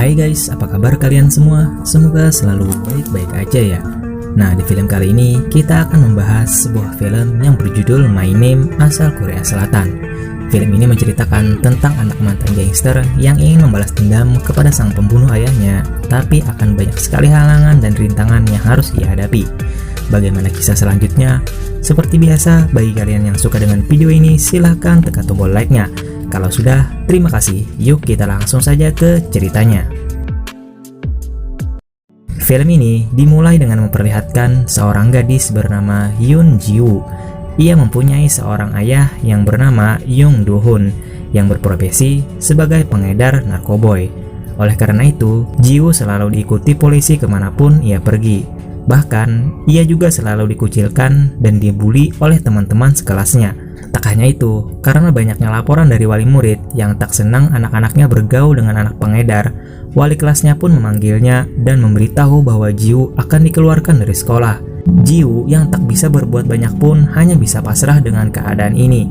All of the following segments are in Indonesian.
Hai guys, apa kabar kalian semua? Semoga selalu baik-baik aja ya. Nah, di film kali ini kita akan membahas sebuah film yang berjudul My Name asal Korea Selatan. Film ini menceritakan tentang anak mantan gangster yang ingin membalas dendam kepada sang pembunuh ayahnya, tapi akan banyak sekali halangan dan rintangan yang harus ia hadapi. Bagaimana kisah selanjutnya? Seperti biasa, bagi kalian yang suka dengan video ini, silahkan tekan tombol like-nya. Kalau sudah, terima kasih. Yuk kita langsung saja ke ceritanya. Film ini dimulai dengan memperlihatkan seorang gadis bernama Yoon Ji-woo. Ia mempunyai seorang ayah yang bernama Young Do-hun yang berprofesi sebagai pengedar narkoboy. Oleh karena itu, Ji-woo selalu diikuti polisi kemanapun ia pergi. Bahkan, ia juga selalu dikucilkan dan dibully oleh teman-teman sekelasnya. Tak hanya itu, karena banyaknya laporan dari wali murid yang tak senang anak-anaknya bergaul dengan anak pengedar, wali kelasnya pun memanggilnya dan memberitahu bahwa Ji-woo akan dikeluarkan dari sekolah. Ji-woo yang tak bisa berbuat banyak pun hanya bisa pasrah dengan keadaan ini.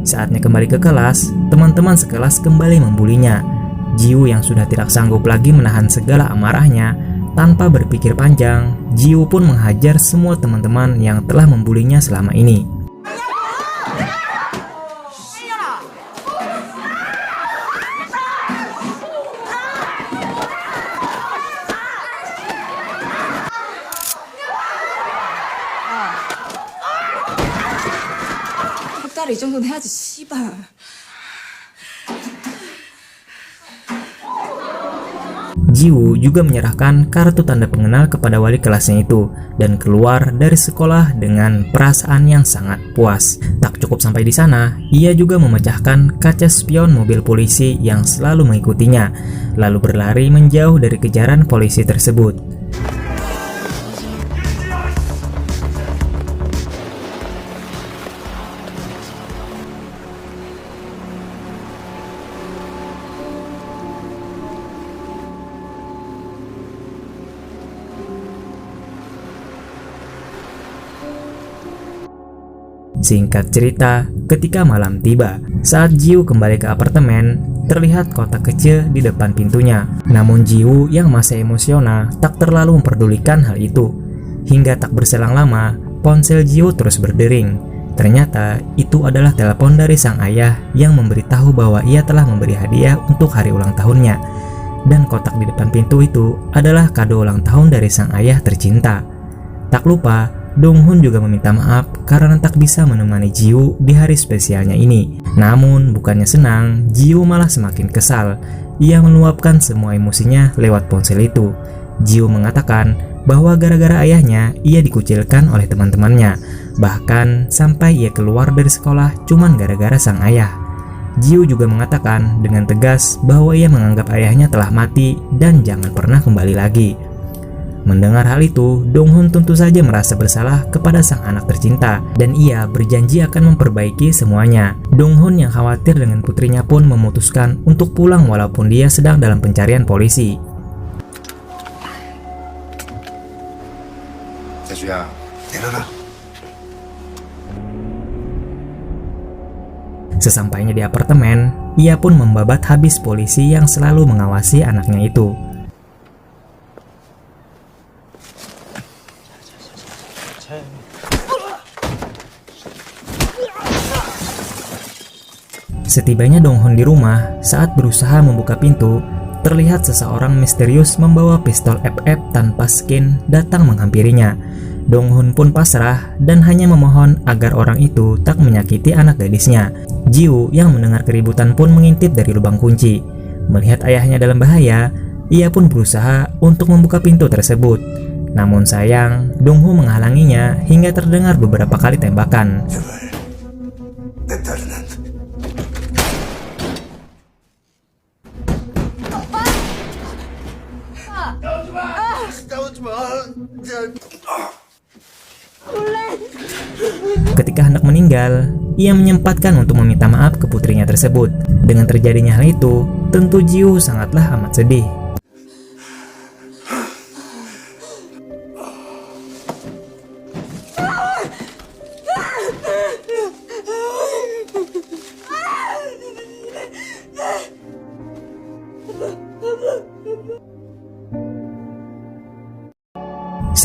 Saatnya kembali ke kelas, teman-teman sekelas kembali membulinya. Ji-woo yang sudah tidak sanggup lagi menahan segala amarahnya, tanpa berpikir panjang, Ji-woo pun menghajar semua teman-teman yang telah membulinya selama ini. 이 정도는 해야지 씨발. Ji-woo juga menyerahkan kartu tanda pengenal kepada wali kelasnya itu dan keluar dari sekolah dengan perasaan yang sangat puas. Tak cukup sampai di sana, ia juga memecahkan kaca spion mobil polisi yang selalu mengikutinya, lalu berlari menjauh dari kejaran polisi tersebut. Singkat cerita, ketika malam tiba, saat Ji-woo kembali ke apartemen, terlihat kotak kecil di depan pintunya. Namun Ji-woo yang masih emosional tak terlalu memperdulikan hal itu. Hingga tak berselang lama, ponsel Ji-woo terus berdering. Ternyata itu adalah telepon dari sang ayah yang memberitahu bahwa ia telah memberi hadiah untuk hari ulang tahunnya. Dan kotak di depan pintu itu adalah kado ulang tahun dari sang ayah tercinta. Tak lupa, Dong-hun juga meminta maaf karena tak bisa menemani Ji-woo di hari spesialnya ini. Namun bukannya senang, Ji-woo malah semakin kesal. Ia meluapkan semua emosinya lewat ponsel itu. Ji-woo mengatakan bahwa gara-gara ayahnya ia dikucilkan oleh teman-temannya. Bahkan sampai ia keluar dari sekolah cuman gara-gara sang ayah. Ji-woo juga mengatakan dengan tegas bahwa ia menganggap ayahnya telah mati dan jangan pernah kembali lagi. Mendengar hal itu, Dong-hun tentu saja merasa bersalah kepada sang anak tercinta dan ia berjanji akan memperbaiki semuanya. Dong-hun yang khawatir dengan putrinya pun memutuskan untuk pulang walaupun dia sedang dalam pencarian polisi. 재수야, 내려라. Sesampainya di apartemen, ia pun membabat habis polisi yang selalu mengawasi anaknya itu. Setibanya Dong-hun di rumah, saat berusaha membuka pintu, terlihat seseorang misterius membawa pistol FF tanpa skin datang menghampirinya. Dong-hun pun pasrah dan hanya memohon agar orang itu tak menyakiti anak gadisnya. Ji-woo yang mendengar keributan pun mengintip dari lubang kunci. Melihat ayahnya dalam bahaya, ia pun berusaha untuk membuka pintu tersebut. Namun sayang, Dong-hun menghalanginya hingga terdengar beberapa kali tembakan. Ketika hendak meninggal, ia menyempatkan untuk meminta maaf ke putrinya tersebut. Dengan terjadinya hal itu, tentu Ji-woo sangatlah amat sedih.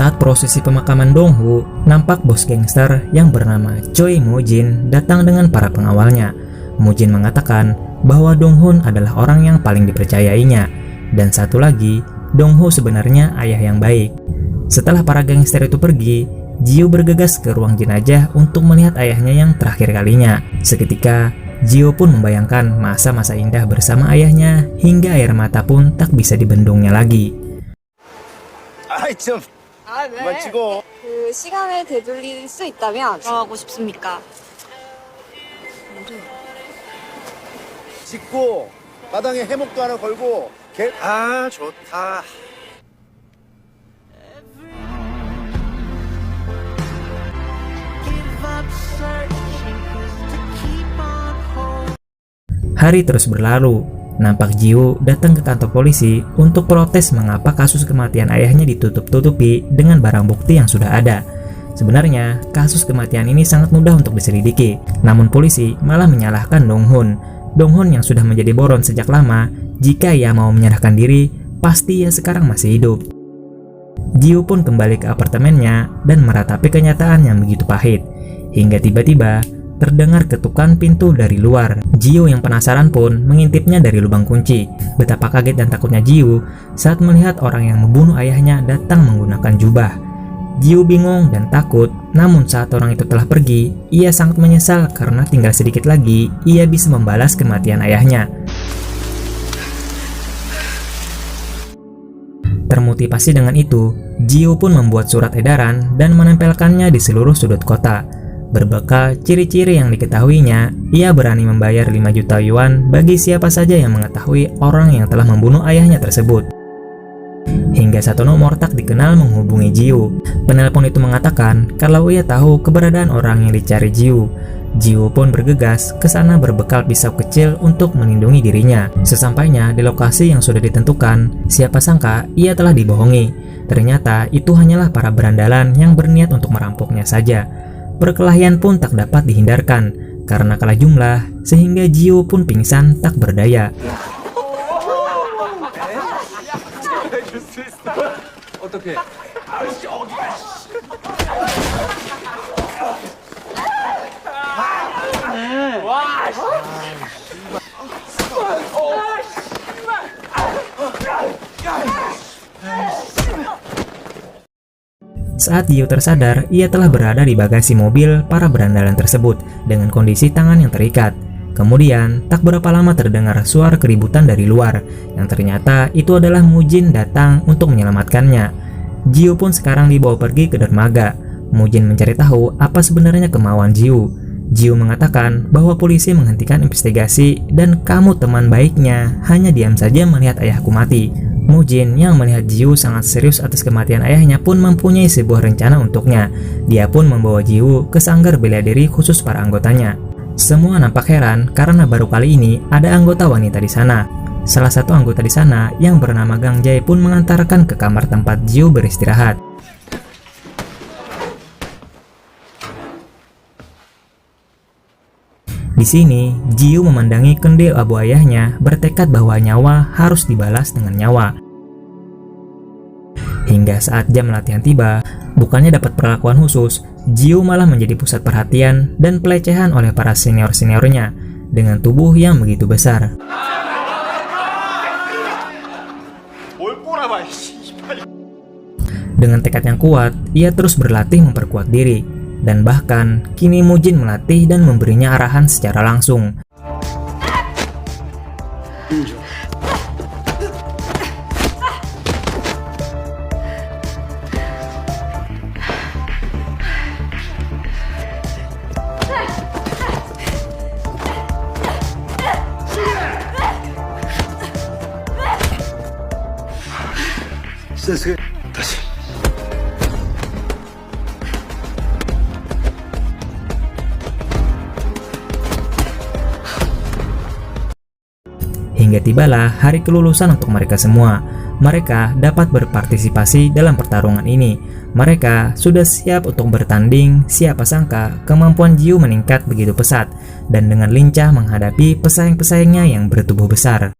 Saat prosesi pemakaman Donghu, nampak bos gangster yang bernama Choi Mujin datang dengan para pengawalnya. Mujin mengatakan bahwa Donghun adalah orang yang paling dipercayainya, dan satu lagi, Donghu sebenarnya ayah yang baik. Setelah para gangster itu pergi, Jiu bergegas ke ruang jenazah untuk melihat ayahnya yang terakhir kalinya. Seketika, Jiu pun membayangkan masa-masa indah bersama ayahnya hingga air mata pun tak bisa dibendungnya lagi. 아이 좀 그만 찍어. 그 시간을 되돌릴 수 있다면 하고 싶습니까? 찍고 마당에 해먹도 하나 걸고 아 좋다. Hari terus berlalu. Nampak Jiu datang ke kantor polisi untuk protes mengapa kasus kematian ayahnya ditutup-tutupi dengan barang bukti yang sudah ada. Sebenarnya, kasus kematian ini sangat mudah untuk diselidiki. Namun polisi malah menyalahkan Donghun. Donghun yang sudah menjadi buron sejak lama, jika ia mau menyerahkan diri, pasti ia sekarang masih hidup. Jiu pun kembali ke apartemennya dan meratapi kenyataan yang begitu pahit. Hingga tiba-tiba, terdengar ketukan pintu dari luar. Jiu yang penasaran pun mengintipnya dari lubang kunci. Betapa kaget dan takutnya Jiu saat melihat orang yang membunuh ayahnya datang menggunakan jubah. Jiu bingung dan takut, namun saat orang itu telah pergi, ia sangat menyesal karena tinggal sedikit lagi ia bisa membalas kematian ayahnya. Termotivasi dengan itu, Jiu pun membuat surat edaran dan menempelkannya di seluruh sudut kota. Berbekal ciri-ciri yang diketahuinya, ia berani membayar 5 juta yuan bagi siapa saja yang mengetahui orang yang telah membunuh ayahnya tersebut. Hingga satu nomor tak dikenal menghubungi Jiu. Penelpon itu mengatakan kalau ia tahu keberadaan orang yang dicari Jiu. Jiu pun bergegas ke sana berbekal pisau kecil untuk melindungi dirinya. Sesampainya di lokasi yang sudah ditentukan, siapa sangka ia telah dibohongi. Ternyata itu hanyalah para berandalan yang berniat untuk merampoknya saja. Perkelahian pun tak dapat dihindarkan karena kalah jumlah, sehingga Jiu pun pingsan tak berdaya. Saat Jiu tersadar, ia telah berada di bagasi mobil para berandalan tersebut dengan kondisi tangan yang terikat. Kemudian, tak berapa lama terdengar suara keributan dari luar, yang ternyata itu adalah Mujin datang untuk menyelamatkannya. Jiu pun sekarang dibawa pergi ke dermaga. Mujin mencari tahu apa sebenarnya kemauan Jiu. Jiu mengatakan bahwa polisi menghentikan investigasi dan kamu teman baiknya hanya diam saja melihat ayahku mati. Mujin yang melihat Jiu sangat serius atas kematian ayahnya pun mempunyai sebuah rencana untuknya. Dia pun membawa Jiu ke sanggar bela diri khusus para anggotanya. Semua nampak heran karena baru kali ini ada anggota wanita di sana. Salah satu anggota di sana yang bernama Gang Jae pun mengantarkan ke kamar tempat Jiu beristirahat. Di sini, Jiu memandangi kendil abu ayahnya, bertekad bahwa nyawa harus dibalas dengan nyawa. Hingga saat jam latihan tiba, bukannya dapat perlakuan khusus, Jiu malah menjadi pusat perhatian dan pelecehan oleh para senior-seniornya dengan tubuh yang begitu besar. Dengan tekad yang kuat, ia terus berlatih memperkuat diri. Dan bahkan, kini Mujin melatih dan memberinya arahan secara langsung. 다시. Hingga tibalah hari kelulusan untuk mereka semua. Mereka dapat berpartisipasi dalam pertarungan ini. Mereka sudah siap untuk bertanding. Siapa sangka kemampuan Jiu meningkat begitu pesat dan dengan lincah menghadapi pesaing-pesaingnya yang bertubuh besar.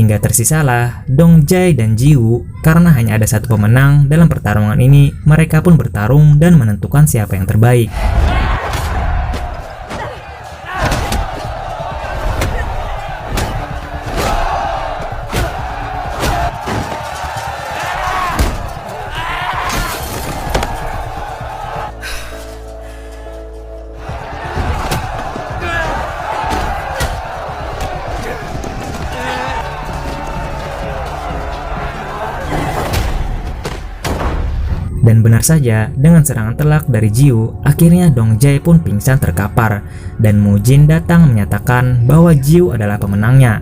Hingga tersisalah Dong Jae dan Jiwoo. Karena hanya ada satu pemenang dalam pertarungan ini, mereka pun bertarung dan menentukan siapa yang terbaik. Dan benar saja, dengan serangan telak dari Jiwoo, akhirnya Dong Jae pun pingsan terkapar, dan Mujin datang menyatakan bahwa Jiwoo adalah pemenangnya.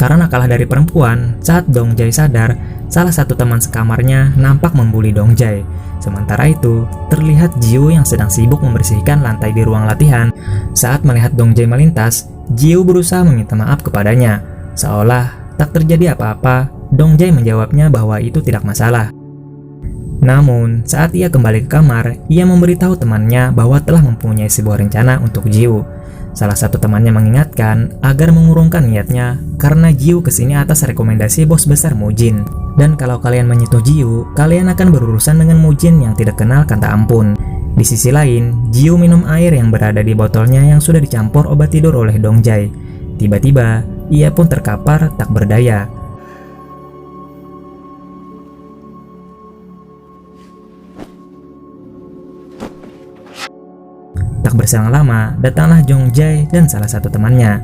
Karena kalah dari perempuan, saat Dong Jae sadar, salah satu teman sekamarnya nampak membuli Dong Jae. Sementara itu, terlihat Jiwoo yang sedang sibuk membersihkan lantai di ruang latihan. Saat melihat Dong Jae melintas, Jiwoo berusaha meminta maaf kepadanya. Seolah tak terjadi apa-apa, Dong Jae menjawabnya bahwa itu tidak masalah. Namun, saat ia kembali ke kamar, ia memberitahu temannya bahwa telah mempunyai sebuah rencana untuk Jiwoo. Salah satu temannya mengingatkan agar mengurungkan niatnya karena Jiwoo kesini atas rekomendasi bos besar Mujin. Dan kalau kalian menyentuh Jiwoo, kalian akan berurusan dengan Mujin yang tidak kenal kata ampun. Di sisi lain, Jiwoo minum air yang berada di botolnya yang sudah dicampur obat tidur oleh Dong Jae. Tiba-tiba, ia pun terkapar tak berdaya. Tak berselang lama, datanglah Dong Jae dan salah satu temannya.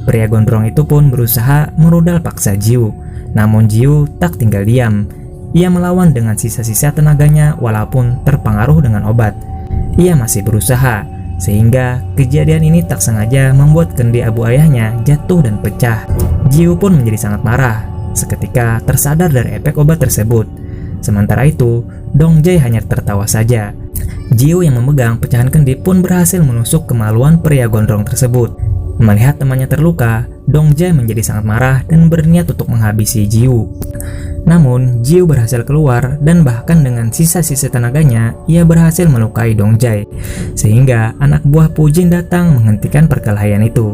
Pria gondrong itu pun berusaha merudal paksa Jiwoo. Namun Jiwoo tak tinggal diam. Ia melawan dengan sisa-sisa tenaganya walaupun terpengaruh dengan obat. Ia masih berusaha, sehingga kejadian ini tak sengaja membuat kendi abu ayahnya jatuh dan pecah. Jiwoo pun menjadi sangat marah, seketika tersadar dari efek obat tersebut. Sementara itu, Dong Jae hanya tertawa saja. Jiwoo yang memegang pecahan kendi pun berhasil menusuk kemaluan pria gondrong tersebut. Melihat temannya terluka, Dong Jae menjadi sangat marah dan berniat untuk menghabisi Jiwoo. Namun, Jiwoo berhasil keluar dan bahkan dengan sisa-sisa tenaganya, ia berhasil melukai Dong Jae. Sehingga anak buah Pujin datang menghentikan perkelahian itu.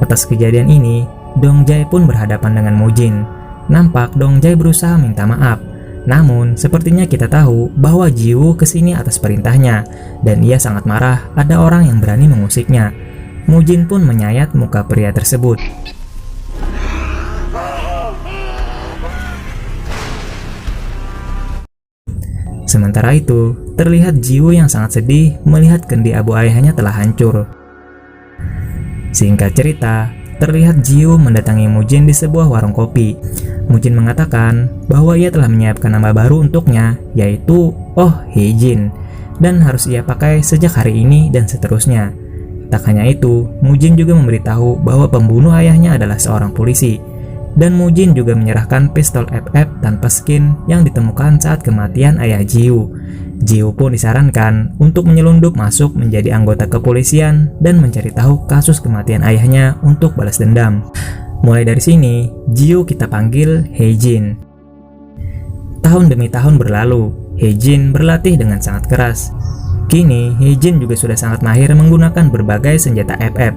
Atas kejadian ini, Dong Jae pun berhadapan dengan Mujin. Nampak Dong Jae berusaha minta maaf. Namun, sepertinya kita tahu bahwa Jiwoo kesini atas perintahnya, dan ia sangat marah ada orang yang berani mengusiknya. Mujin pun menyayat muka pria tersebut. Sementara itu, terlihat Jiwoo yang sangat sedih melihat kendi abu ayahnya telah hancur. Singkat cerita, terlihat Jiwoo mendatangi Mujin di sebuah warung kopi. Mujin mengatakan bahwa ia telah menyiapkan nama baru untuknya, yaitu Oh Hye-jin, dan harus ia pakai sejak hari ini dan seterusnya. Tak hanya itu, Mujin juga memberitahu bahwa pembunuh ayahnya adalah seorang polisi. Dan Mujin juga menyerahkan pistol FF tanpa skin yang ditemukan saat kematian ayah Jiwoo. Jiwoo pun disarankan untuk menyelundup masuk menjadi anggota kepolisian dan mencari tahu kasus kematian ayahnya untuk balas dendam. Mulai dari sini, Jiwoo kita panggil Hye-jin. Tahun demi tahun berlalu, Hye-jin berlatih dengan sangat keras. Kini, Hye-jin juga sudah sangat mahir menggunakan berbagai senjata FF.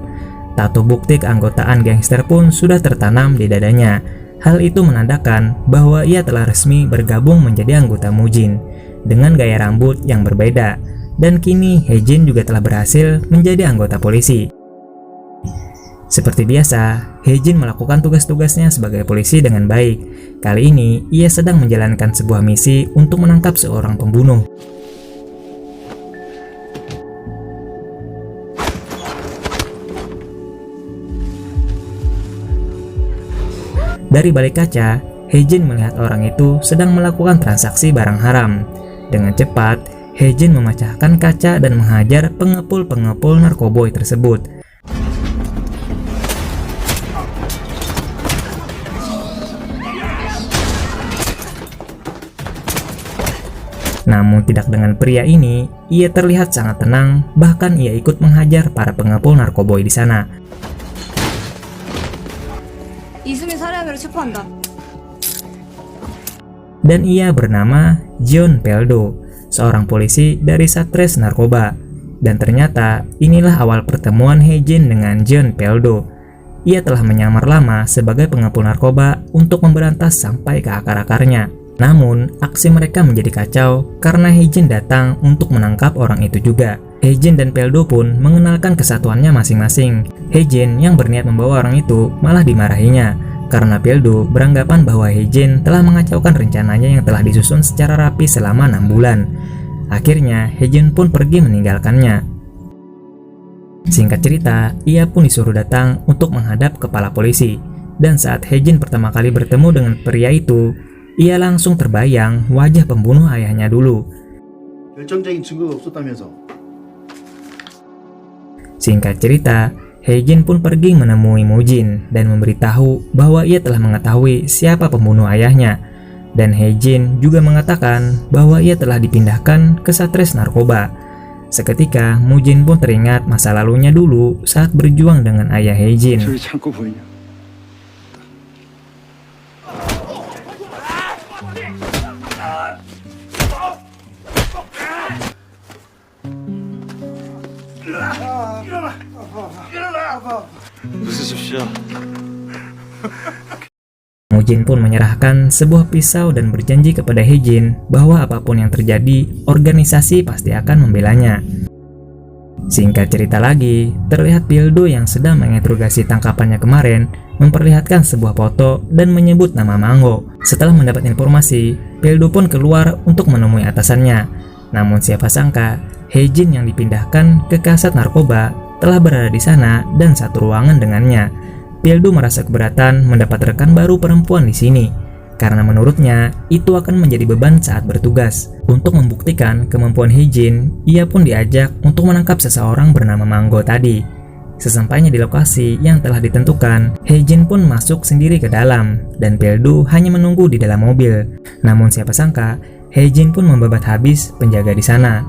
Tato bukti keanggotaan gangster pun sudah tertanam di dadanya. Hal itu menandakan bahwa ia telah resmi bergabung menjadi anggota Mujin dengan gaya rambut yang berbeda. Dan kini, Hye-jin juga telah berhasil menjadi anggota polisi. Seperti biasa, Hye-jin melakukan tugas-tugasnya sebagai polisi dengan baik. Kali ini, ia sedang menjalankan sebuah misi untuk menangkap seorang pembunuh. Dari balik kaca, Hye-jin melihat orang itu sedang melakukan transaksi barang haram. Dengan cepat, Hye-jin memecahkan kaca dan menghajar pengepul-pengepul narkoboy tersebut. Namun tidak dengan pria ini, ia terlihat sangat tenang, bahkan ia ikut menghajar para pengepul narkoboy di sana. Dan ia bernama Jeon Peldo, seorang polisi dari Satres Narkoba. Dan ternyata inilah awal pertemuan Hye-jin dengan Jeon Peldo. ia telah menyamar lama sebagai pengepul narkoba untuk memberantas sampai ke akar-akarnya. Namun, aksi mereka menjadi kacau karena Heijin datang untuk menangkap orang itu juga. Heijin dan Peldo pun mengenalkan kesatuannya masing-masing. Heijin yang berniat membawa orang itu malah dimarahinya karena Peldo beranggapan bahwa Heijin telah mengacaukan rencananya yang telah disusun secara rapi selama 6 bulan. Akhirnya, Heijin pun pergi meninggalkannya. Singkat cerita, ia pun disuruh datang untuk menghadap kepala polisi. Dan saat Heijin pertama kali bertemu dengan pria itu, ia langsung terbayang wajah pembunuh ayahnya dulu. 결정적인 증거가 없었다면서. Singkat cerita, Heijin pun pergi menemui Mujin dan memberitahu bahwa ia telah mengetahui siapa pembunuh ayahnya. Dan Heijin juga mengatakan bahwa ia telah dipindahkan ke Satres Narkoba. Seketika, Mujin pun teringat masa lalunya dulu saat berjuang dengan ayah Heijin. 저기 참고 보이냐? 웃으십시오. Mujin pun menyerahkan sebuah pisau dan berjanji kepada Heijin bahwa apapun yang terjadi, organisasi pasti akan membelanya. Singkat cerita lagi, terlihat Peldo yang sedang menginterogasi tangkapannya kemarin memperlihatkan sebuah foto dan menyebut nama Mango. Setelah mendapat informasi, Peldo pun keluar untuk menemui atasannya. Namun siapa sangka, Heijin yang dipindahkan ke kasat narkoba telah berada di sana dan satu ruangan dengannya. Peldo merasa keberatan mendapat rekan baru perempuan di sini, karena menurutnya itu akan menjadi beban saat bertugas. Untuk membuktikan kemampuan Heijin, ia pun diajak untuk menangkap seseorang bernama Mango tadi. Sesampainya di lokasi yang telah ditentukan, Heijin pun masuk sendiri ke dalam, dan Peldo hanya menunggu di dalam mobil. Namun siapa sangka, Heijin pun membabat habis penjaga di sana.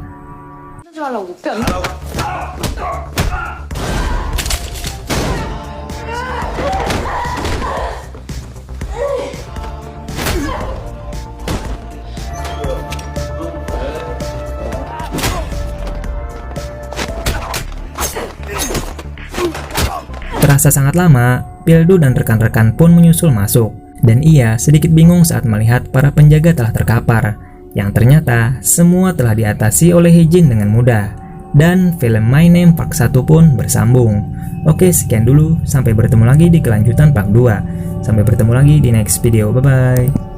Terasa sangat lama, Peldo dan rekan-rekan pun menyusul masuk, dan ia sedikit bingung saat melihat para penjaga telah terkapar, yang ternyata semua telah diatasi oleh Heijin dengan mudah. Dan film My Name Part 1 pun bersambung. Oke, sekian dulu, sampai bertemu lagi di kelanjutan Part 2. Sampai bertemu lagi di next video, bye-bye.